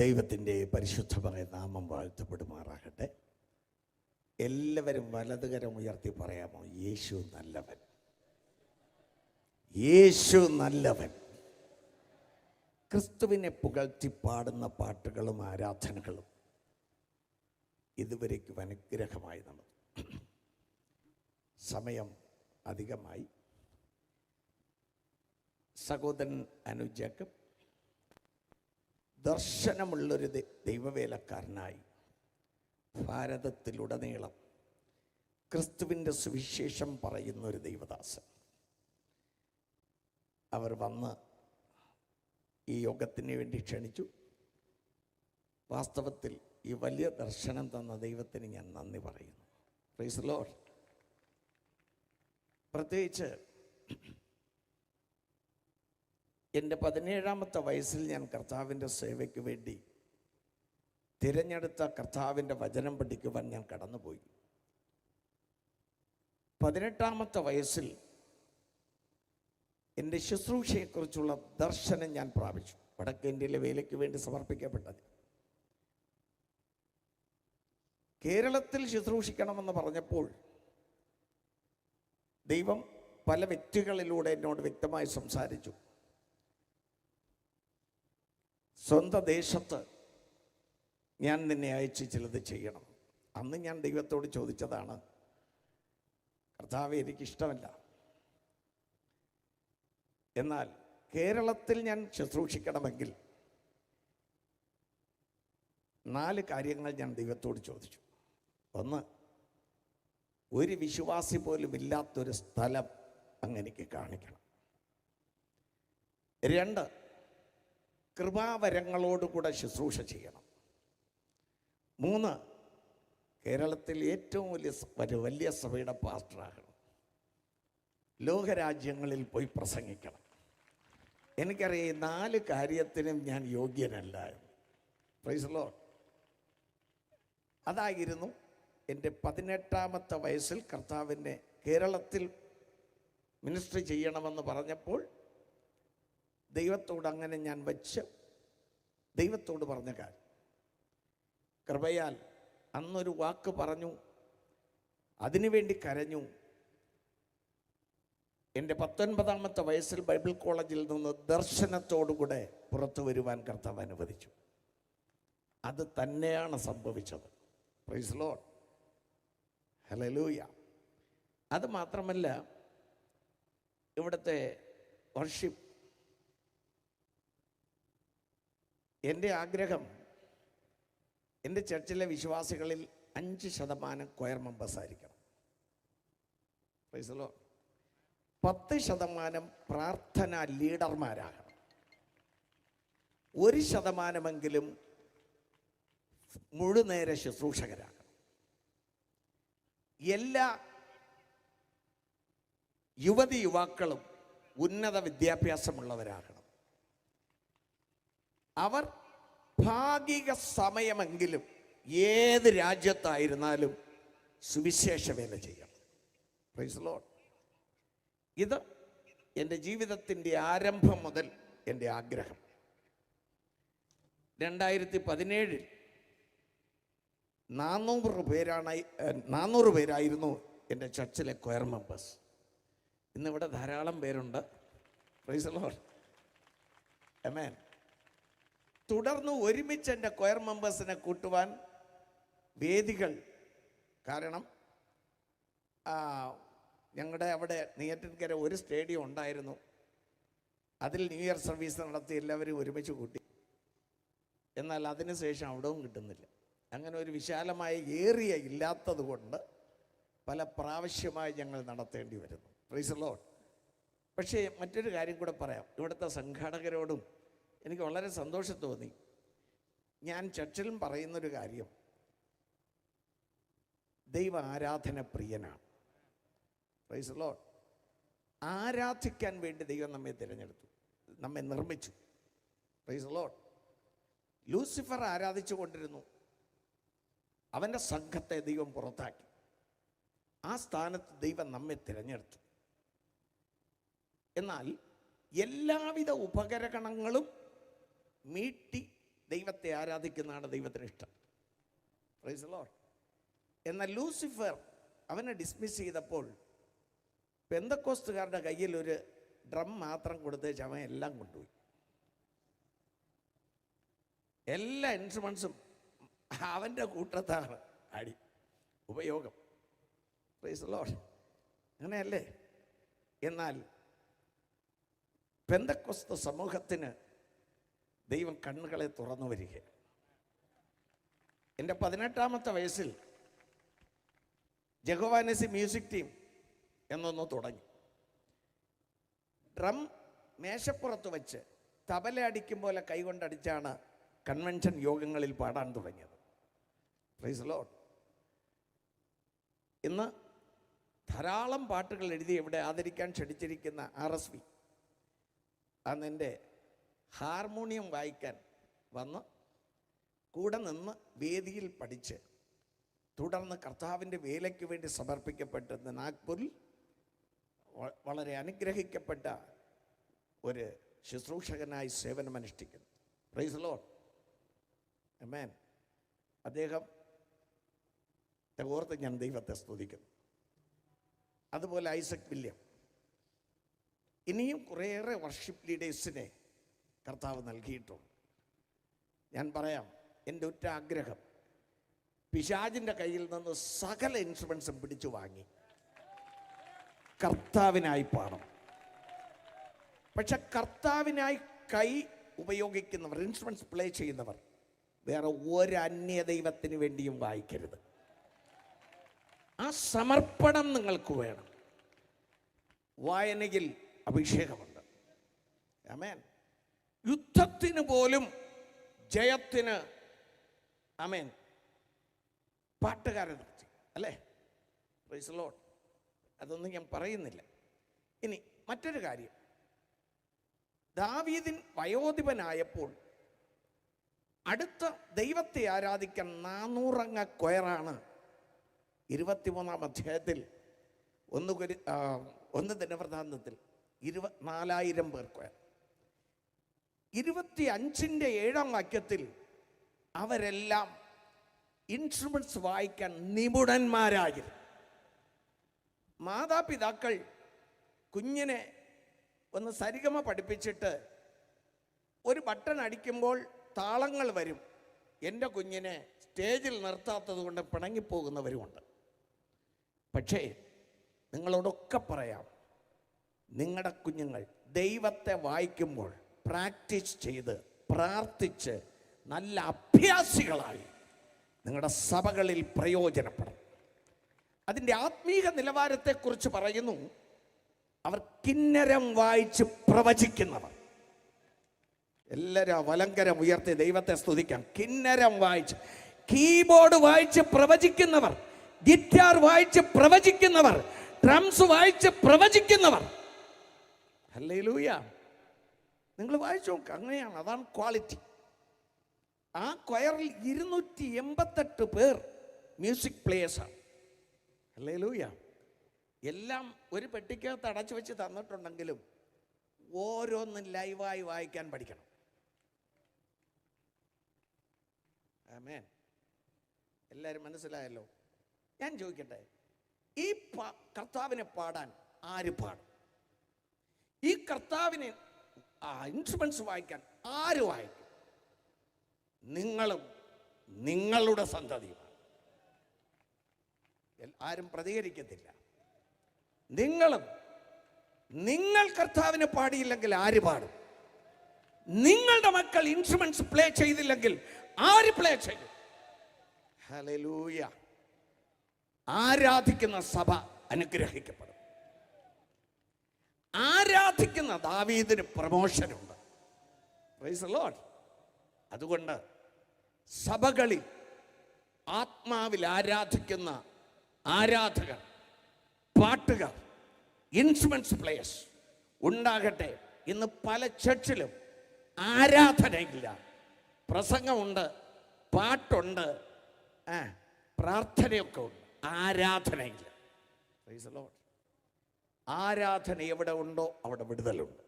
ദൈവത്തിൻ്റെ പരിശുദ്ധമായ നാമം വാഴ്ത്തപ്പെടുമാറാകട്ടെ. എല്ലാവരും വലതുകരം ഉയർത്തി പറയാമോ? യേശു നല്ലവൻ, യേശു നല്ലവൻ. ക്രിസ്തുവിനെ പുകഴ്ത്തി പാടുന്ന പാട്ടുകളും ആരാധനകളും ഇതുവരേക്കും അനുഗ്രഹമായി നടന്നു. സമയം അധികമായി. സഹോദരൻ അനുജേക്കബ് ദർശനമുള്ളൊരു ദൈവവേലക്കാരനായി ഭാരതത്തിലുടനീളം ക്രിസ്തുവിൻ്റെ സുവിശേഷം പറയുന്നൊരു ദൈവദാസൻ. അവർ വന്ന് ഈ യോഗത്തിന് വേണ്ടി ക്ഷണിച്ചു. വാസ്തവത്തിൽ ഈ വലിയ ദർശനം തന്ന ദൈവത്തിന് ഞാൻ നന്ദി പറയുന്നു. Price the Lord. പ്രത്യേകിച്ച് എൻ്റെ 17-ാമത്തെ വയസ്സിൽ ഞാൻ കർത്താവിൻ്റെ സേവയ്ക്ക് വേണ്ടി തിരഞ്ഞെടുത്ത കർത്താവിൻ്റെ വചനം പഠിക്കുവാൻ ഞാൻ കടന്നുപോയി. 18-ാമത്തെ വയസ്സിൽ എൻ്റെ ശുശ്രൂഷയെക്കുറിച്ചുള്ള ദർശനം ഞാൻ പ്രാപിച്ചു. വടക്കേ ഇന്ത്യയിലെ വേലയ്ക്ക് വേണ്ടി സമർപ്പിക്കപ്പെട്ടത്. കേരളത്തിൽ ശുശ്രൂഷിക്കണമെന്ന് പറഞ്ഞപ്പോൾ ദൈവം പല വ്യക്തികളിലൂടെ എന്നോട് വ്യക്തമായി സംസാരിച്ചു. സ്വന്തം ദേശത്ത് ഞാൻ നിന്നെ അയച്ച് ചിലത് ചെയ്യണം. അന്ന് ഞാൻ ദൈവത്തോട് ചോദിച്ചതാണ്, കർത്താവേ, എനിക്കിഷ്ടമല്ല, എന്നാൽ കേരളത്തിൽ ഞാൻ ശുശ്രൂഷിക്കണമെങ്കിൽ 4 കാര്യങ്ങൾ ഞാൻ ദൈവത്തോട് ചോദിച്ചു. 1, ഒരു വിശ്വാസി പോലും ഇല്ലാത്തൊരു സ്ഥലം അങ്ങനെക്ക് കാണിക്കണം. 2, കൃപാവരങ്ങളോടുകൂടെ ശുശ്രൂഷ ചെയ്യണം. 3, കേരളത്തിൽ ഏറ്റവും വലിയ സഭയുടെ പാസ്റ്ററാകണം. ലോകരാജ്യങ്ങളിൽ പോയി പ്രസംഗിക്കണം. എനിക്കറിയാം, 4 കാര്യത്തിനും ഞാൻ യോഗ്യനല്ല. Praise the lord. അതായിരുന്നു എൻ്റെ 18-ാമത്തെ വയസ്സിൽ കർത്താവിനെ കേരളത്തിൽ മിനിസ്ട്രി ചെയ്യണമെന്ന് പറഞ്ഞപ്പോൾ ദൈവത്തോട് അങ്ങനെ ഞാൻ വെച്ച് ദൈവത്തോട് പറഞ്ഞ കാര്യം. കൃപയാൽ അന്നൊരു വാക്ക് പറഞ്ഞു, അതിനുവേണ്ടി കരഞ്ഞു. എൻ്റെ 19-ാമത്തെ വയസ്സിൽ ബൈബിൾ കോളേജിൽ നിന്ന് ദർശനത്തോടുകൂടെ പുറത്തു വരുവാൻ കർത്താവ് അനുവദിച്ചു. അത് തന്നെയാണ് സംഭവിച്ചത്. Price the Lord. ഹല്ലേലൂയ. അത് മാത്രമല്ല, ഇവിടുത്തെ വർഷിപ്പ്, എൻ്റെ ആഗ്രഹം എൻ്റെ ചർച്ചിലെ വിശ്വാസികളിൽ 5% കൊയർ മെമ്പേഴ്സ് ആയിരിക്കണം. Price the Lord. 10% പ്രാർത്ഥന ലീഡർമാരാകണം. 1% മുഴുനേര ശുശ്രൂഷകരാകണം. എല്ലാ യുവതിയുവാക്കളും ഉന്നത വിദ്യാഭ്യാസമുള്ളവരാകണം. അവർ ഭാഗിക സമയമെങ്കിലും ഏത് രാജ്യത്തായിരുന്നാലും സുവിശേഷ വേല ചെയ്യണം. Price the Lord. ഇത് എൻ്റെ ജീവിതത്തിൻ്റെ ആരംഭം മുതൽ എൻ്റെ ആഗ്രഹം. 2017 400 പേരായിരുന്നു എൻ്റെ ചർച്ചിലെ കൊയർ മെമ്പേഴ്സ്. ഇന്നിവിടെ ധാരാളം പേരുണ്ട്. Praise the lord. ആമേൻ. തുടർന്ന് ഒരുമിച്ച് എൻ്റെ കൊയർ മെമ്പേഴ്സിനെ കൂട്ടുവാൻ വേദികൾ, കാരണം ഞങ്ങളുടെ അവിടെ നെയ്യാറ്റിൻകര ഒരു സ്റ്റേഡിയം ഉണ്ടായിരുന്നു. അതിൽ ന്യൂ ഇയർ സർവീസ് നടത്തി എല്ലാവരും ഒരുമിച്ച് കൂട്ടി. എന്നാൽ അതിനുശേഷം അവിടവും കിട്ടുന്നില്ല. അങ്ങനെ ഒരു വിശാലമായ ഏരിയ ഇല്ലാത്തത് കൊണ്ട് പല പ്രാവശ്യമായി ഞങ്ങൾ നടത്തേണ്ടി വരുന്നു. Price the Lord. പക്ഷേ മറ്റൊരു കാര്യം കൂടെ പറയാം. ഇവിടുത്തെ സംഘാടകരോടും എനിക്ക് വളരെ സന്തോഷം തോന്നി. ഞാൻ ചർച്ചിലും പറയുന്നൊരു കാര്യം, ദൈവ ആരാധന പ്രിയനാണ്. Price the Lord. ആരാധിക്കാൻ വേണ്ടി ദൈവം നമ്മെ തിരഞ്ഞെടുത്തു, നമ്മെ നിർമ്മിച്ചു. Price the Lord. ലൂസിഫർ ആരാധിച്ചു കൊണ്ടിരുന്നു. അവൻ്റെ സംഘത്തെ ദൈവം പുറത്താക്കി. ആ സ്ഥാനത്ത് ദൈവം നമ്മെ തിരഞ്ഞെടുത്തു. എന്നാൽ എല്ലാവിധ ഉപകരണങ്ങളും മീട്ടി ദൈവത്തെ ആരാധിക്കുന്നതാണ് ദൈവത്തിന് ഇഷ്ടം. Price the Lord. എന്നാൽ ലൂസിഫർ അവനെ ഡിസ്മിസ് ചെയ്തപ്പോൾ പെന്തക്കോസ്തുകാരുടെ കയ്യിൽ ഒരു ഡ്രം മാത്രം കൊടുത്തേച്ച് അവൻ എല്ലാം കൊണ്ടുപോയി. എല്ലാ ഇൻസ്ട്രുമെൻസും അവൻ്റെ കൂട്ടത്താണ് അടി ഉപയോഗം. Price the Lord. അങ്ങനെയല്ലേ? എന്നാൽ പെന്തക്കോസ്ത് സമൂഹത്തിന് ദൈവം കണ്ണുകളെ തുറന്നു വരിക. എൻ്റെ 18-ാമത്തെ വയസ്സിൽ ജഹോവാനസി മ്യൂസിക് ടീം എന്നൊന്ന് തുടങ്ങി. ഡ്രം മേശപ്പുറത്ത് വെച്ച് തബല അടിക്കും പോലെ കൈകൊണ്ടടിച്ചാണ് കൺവെൻഷൻ യോഗങ്ങളിൽ പാടാൻ തുടങ്ങിയത്. Price the Lord. ഇന്ന് ധാരാളം പാട്ടുകൾ എഴുതി ഇവിടെ ആദരിക്കാൻ ക്ഷണിച്ചിരിക്കുന്ന RSV അന്ന് എൻ്റെ ഹാർമോണിയം വായിക്കാൻ വന്ന് കൂടെ നിന്ന് വേദിയിൽ പഠിച്ച് തുടർന്ന് കർത്താവിൻ്റെ വേലയ്ക്ക് വേണ്ടി സമർപ്പിക്കപ്പെട്ട നാഗ്പൂരിൽ വളരെ അനുഗ്രഹിക്കപ്പെട്ട ഒരു ശുശ്രൂഷകനായി സേവനമനുഷ്ഠിക്കുന്നു. Praise the lord. ആമേൻ. അദ്ദേഹത്തെ ഓർത്ത് ഞാൻ ദൈവത്തെ സ്തുതിക്കുന്നു. അതുപോലെ ഐസക് വില്യം. ഇനിയും കുറേയേറെ വർഷിപ്പ് ലീഡേഴ്സിനെ കർത്താവ് നൽകിയിട്ടുണ്ട്. ഞാൻ പറയാം, എൻ്റെ ഒറ്റ ആഗ്രഹം പിശാചിൻ്റെ കയ്യിൽ നിന്ന് സകല ഇൻസ്ട്രുമെൻസും പിടിച്ചു വാങ്ങി കർത്താവിനായി പാടും. പക്ഷെ കർത്താവിനായി കൈ ഉപയോഗിക്കുന്നവർ, ഇൻസ്ട്രുമെൻസ് പ്ലേ ചെയ്യുന്നവർ വേറെ ഒരു അന്യ ദൈവത്തിന് വേണ്ടിയും വായിക്കരുത്. ആ സമർപ്പണം നിങ്ങൾക്ക് വേണം. വായനയിൽ അഭിഷേകമുണ്ട്. ആമേൻ. യുദ്ധത്തിന് പോലും ജയത്തിന് ആമേൻ പാട്ടുകാരെ നിർത്തി, അല്ലേ? Price the Lord. അതൊന്നും ഞാൻ പറയുന്നില്ല. ഇനി മറ്റൊരു കാര്യം, ദാവീദിൻ വയോധിപനായപ്പോൾ അടുത്ത ദൈവത്തെ ആരാധിക്കാൻ 400 അംഗ കൊയറാണ് 23-ാം അധ്യായത്തിൽ 1 ദിനവൃത്താന്തത്തിൽ 4000 പേർ കൊയർ. 25-ന്റെ 7-ാം വാക്യത്തിൽ അവരെല്ലാം ഇൻസ്ട്രുമെന്റ്സ് വായിക്കാൻ നിപുണന്മാരായിരുന്നു. മാതാപിതാക്കൾ കുഞ്ഞിനെ ഒന്ന് സരിഗമ പഠിപ്പിച്ചിട്ട് ഒരു ബട്ടൺ അടിക്കുമ്പോൾ താളങ്ങൾ വരും. എൻ്റെ കുഞ്ഞിനെ സ്റ്റേജിൽ നിർത്താത്തത് കൊണ്ട് പിണങ്ങിപ്പോകുന്നവരുമുണ്ട്. പക്ഷേ നിങ്ങളോടൊക്കെ പറയാം, നിങ്ങളുടെ കുഞ്ഞുങ്ങൾ ദൈവത്തെ വായിക്കുമ്പോൾ പ്രാക്ടീസ് ചെയ്ത് പ്രാർത്ഥിച്ച് നല്ല അഭ്യാസികളായി നിങ്ങളുടെ സഭകളിൽ പ്രയോജനപ്പെടും. അതിൻ്റെ ആത്മീക നിലവാരത്തെക്കുറിച്ച് പറയുന്നു, അവർ കിന്നരം വായിച്ച് പ്രവചിക്കുന്നവർ. എല്ലാവരും വലങ്കരം ഉയർത്തി ദൈവത്തെ സ്തുതിക്കാം. കിന്നരം വായിച്ച്, കീബോർഡ് വായിച്ച് പ്രവചിക്കുന്നവർ, ഗിറ്റാർ വായിച്ച് പ്രവചിക്കുന്നവർ, ഡ്രംസ് വായിച്ച് പ്രവചിക്കുന്നവർ. ഹല്ലേലൂയ. നിങ്ങൾ വായിച്ചു നോക്കുക, അങ്ങനെയാണ്. അതാണ് ക്വാളിറ്റി. ആ കൊയറിൽ 288 പേർ മ്യൂസിക് പ്ലേയേഴ്സാണ്. ഹല്ലേലൂയ. എല്ലാം ഒരു പെട്ടിക്കകത്ത് അടച്ചു വെച്ച് തന്നിട്ടുണ്ടെങ്കിലും ഓരോന്നും ലൈവായി വായിക്കാൻ പഠിക്കണം. ആമേൻ. എല്ലാവരും മനസ്സിലായല്ലോ? ഞാൻ ചോദിക്കട്ടെ, ഈ കർത്താവിനെ പാടാൻ ആര് പാടും? ഈ കർത്താവിനെ ഇൻസ്ട്രുമെന്റ്സ് വായിക്കാൻ ആര് വായിക്കും? നിങ്ങളും നിങ്ങളുടെ സന്തതിയുമാണ്. ആരും പ്രതികരിക്കത്തില്ല. നിങ്ങളും. നിങ്ങൾ കർത്താവിനെ പാടിയില്ലെങ്കിൽ ആര് പാടും? നിങ്ങളുടെ മക്കൾ ഇൻസ്ട്രുമെന്റ്സ് പ്ലേ ചെയ്തില്ലെങ്കിൽ ആര് പ്ലേ ചെയ്യും? ഹല്ലേലൂയ. ആരാധിക്കുന്ന സഭ അനുഗ്രഹിക്കപ്പെടും. ആരാധിക്കുന്ന ദാവീദിന് പ്രമോഷനുണ്ട്. Price the Lord. അതുകൊണ്ട് സഭകളിൽ ആത്മാവിൽ ആരാധിക്കുന്ന ആരാധകർ, പാട്ടുകാർ, ഇൻസ്ട്രുമെന്റ്സ് പ്ലേയേഴ്സ് ഉണ്ടാകട്ടെ. ഇന്ന് പല ചർച്ചിലും ആരാധനയില്ല. പ്രസംഗമുണ്ട്, പാട്ടുണ്ട്, പ്രാർത്ഥനയൊക്കെ ഉണ്ട്, ആരാധനയില്ല. Price the Lord. ആരാധന എവിടെ ഉണ്ടോ അവിടെ വിടുതലുണ്ട്.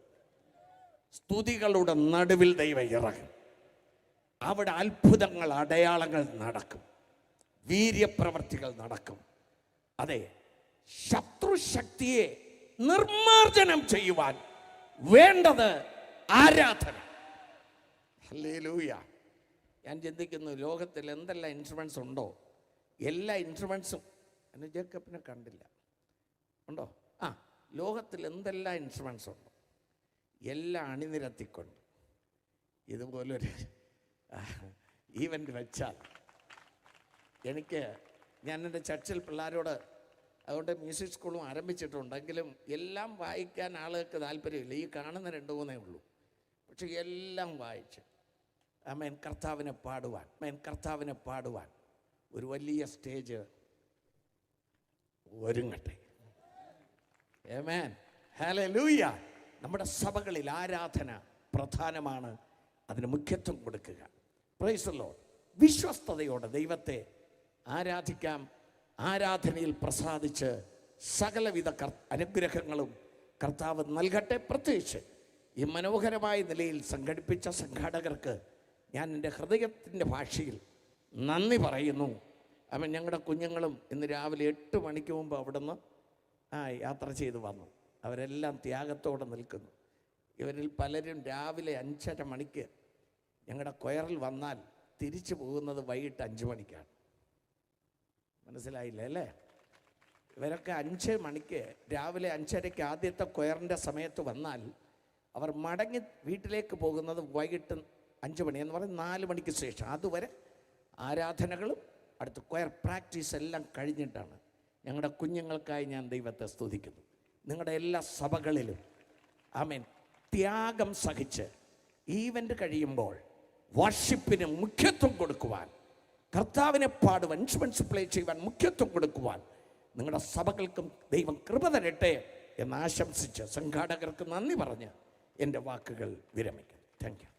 സ്തുതികളുടെ നടുവിൽ ദൈവം ഇറങ്ങും. അവിടെ അത്ഭുതങ്ങൾ, അടയാളങ്ങൾ നടക്കും, വീര്യപ്രവർത്തികൾ നടക്കും. അതെ, ശത്രുശക്തിയെ നിർമ്മാർജ്ജനം ചെയ്യുവാൻ വേണ്ടത് ആരാധന. ഹല്ലേലൂയ. ഞാൻ ചിന്തിക്കുന്നു, ലോകത്തിൽ എന്തെല്ലാം ഇൻസ്ട്രുമെൻറ്റ്സ് ഉണ്ടോ, എല്ലാ ഇൻസ്ട്രുമെൻറ്റ്സും ജേക്കബിനെ കണ്ടില്ല, ഉണ്ടോ? ലോകത്തിൽ എന്തെല്ലാം ഇൻസ്ട്രുമെൻറ്റ്സ് ഉണ്ടോ എല്ലാം അണിനിരത്തിക്കൊണ്ട് ഇതുപോലൊരു ഈവൻ്റ് വെച്ചാൽ ഞാൻ എൻ്റെ ചർച്ചിൽ പിള്ളേരോട്, അതുകൊണ്ട് മ്യൂസിക് സ്കൂളും ആരംഭിച്ചിട്ടുണ്ടെങ്കിലും എല്ലാം വായിക്കാൻ ആളുകൾക്ക് താല്പര്യമില്ല. ഈ കാണുന്ന 2-3 ഉള്ളൂ. പക്ഷെ എല്ലാം വായിച്ച് ആമേൻ കർത്താവിനെ പാടുവാൻ ഒരു വലിയ സ്റ്റേജ് ഒരുങ്ങട്ടെ. ആമേൻ, ഹല്ലേലൂയ. നമ്മുടെ സഭകളിൽ ആരാധന പ്രധാനമാണ്, അതിന് മുഖ്യത്വം കൊടുക്കുക. Price the Lord. വിശ്വസ്തയോടെ ദൈവത്തെ ആരാധിക്കാം. ആരാധനയിൽ പ്രസാദിച്ച് സകലവിധ അനുഗ്രഹങ്ങളും കർത്താവ് നൽകട്ടെ. പ്രത്യേകിച്ച് ഈ മനോഹരമായ നിലയിൽ സംഘടിപ്പിച്ച സംഘാടകർക്ക് ഞാൻ എൻ്റെ ഹൃദയത്തിൻ്റെ ഭാഷയിൽ നന്ദി പറയുന്നു. അവൻ ഞങ്ങളുടെ കുഞ്ഞുങ്ങളും ഇന്ന് രാവിലെ 8 മണിക്ക് മുമ്പ് അവിടുന്ന് യാത്ര ചെയ്ത് വന്നു. അവരെല്ലാം ത്യാഗത്തോടെ നിൽക്കുന്നു. ഇവരിൽ പലരും രാവിലെ 5:30 മണിക്ക് ഞങ്ങളുടെ കൊയറിൽ വന്നാൽ തിരിച്ചു പോകുന്നത് വൈകിട്ട് 5 മണിക്കാണ്. മനസ്സിലായില്ല അല്ലേ? ഇവരൊക്കെ 5 മണിക്ക് രാവിലെ 5:30 ആദ്യത്തെ കൊയറിൻ്റെ സമയത്ത് വന്നാൽ അവർ മടങ്ങി വീട്ടിലേക്ക് പോകുന്നത് വൈകിട്ട് 5 മണി എന്ന് പറഞ്ഞാൽ 4 മണിക്ക് ശേഷം. അതുവരെ ആരാധനകളും അടുത്ത കൊയർ പ്രാക്ടീസ് എല്ലാം കഴിഞ്ഞിട്ടാണ്. ഞങ്ങളുടെ കുഞ്ഞുങ്ങൾക്കായി ഞാൻ ദൈവത്തെ സ്തുതിക്കുന്നു. നിങ്ങളുടെ എല്ലാ സഭകളിലും ആമേൻ ത്യാഗം സഹിച്ച് ഈവൻ്റ് കഴിയുമ്പോൾ വർഷിപ്പിന് മുഖ്യത്വം കൊടുക്കുവാൻ, കർത്താവിനെ പാടുവാൻ, ഇൻസ്ട്രുമെൻറ്റ്സ് പ്ലേ ചെയ്യുവാൻ മുഖ്യത്വം കൊടുക്കുവാൻ നിങ്ങളുടെ സഭകൾക്കും ദൈവം കൃപ തരട്ടെ എന്ന് ആശംസിച്ച് സംഘാടകർക്ക് നന്ദി പറഞ്ഞ് എൻ്റെ വാക്കുകൾ വിരമിക്കാം. Thank you.